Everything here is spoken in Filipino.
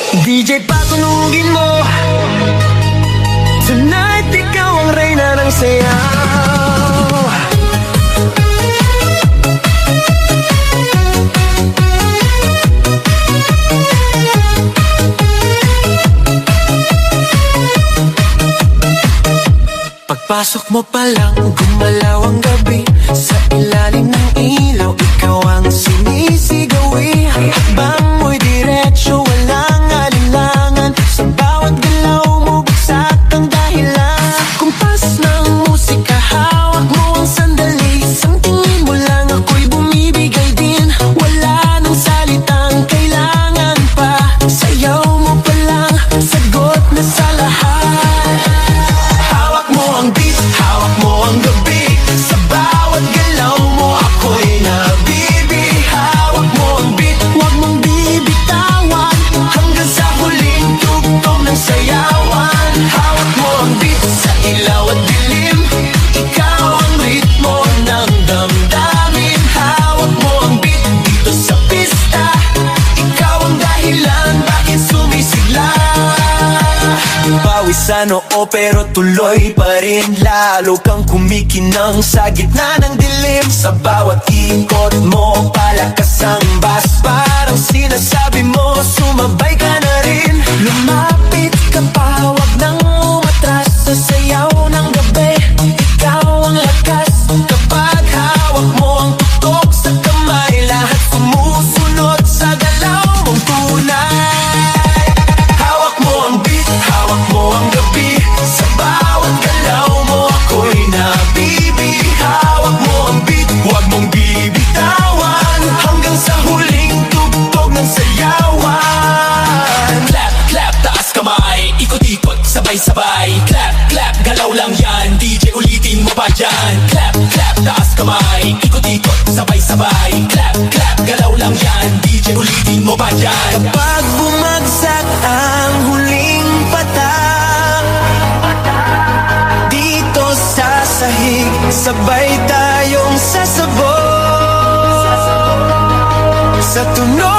DJ patunugin mo, tonight ikaw ang reyna ng sayaw. Pagpasok mo pa lang, gumalaw ang gabi. Sa ilalim ng ilaw, ikaw ang sinisigawi. Hakbang mo'y diretsyo, walang alinlangan. Sa bawat galaw mo, bagsak ang dahilan. Kumpas ng musika, hawak mo ang sandali. Isang tingin mo lang, ako'y bumibigay din. Wala nang salitang kailangan pa. Sayaw mo pa lang, sagot na sa lahat. Hawak mo ang beat, hawak mo ang gabi. Sa bawat galaw mo, ako'y nabibi. Hawak mo ang beat, huwag mong bibitawan. Hanggang sa huling tugtog ng sayawan. Hawak mo ang beat, sa ilaw at dilim. Ikaw ang ritmo ng damdamin. Hawak mo ang beat, dito sa pista. Ikaw ang dahilan, bakit sumisigla. Pawis sa noo pero tuloy pa rin. Lalo kang kumikinang sa gitna ng dilim. Sa bawat ikot mo, palakas ang bass. Parang sinasabi mo, sumabay ka na rin. Lumapit ka pa, wag nang umatras. Sa sayaw ng gabi, ikaw ang lakas. Kapag hawak mo ang tutok sa kamay, lahat sumusunod sa galaw mong tunay. Hawak mo ang beat, hawak mo ang gabi. Sa bawat galaw mo, ako'y nabibi. Hawak mo ang beat, huwag mong bibitawan. Hanggang sa huling tugtog ng sayawan. Clap, clap, taas kamay, ikot-ikot, sabay-sabay. Clap, clap, galaw lang yan, DJ ulitin mo pa dyan. Clap, clap, taas kamay, ikot-ikot, sabay-sabay. Clap, clap, galaw lang yan, DJ ulitin mo pa dyan. Kapag bumagsak ang huling patak, dito sa sahig, sabay tayong sasabog. Sa tunog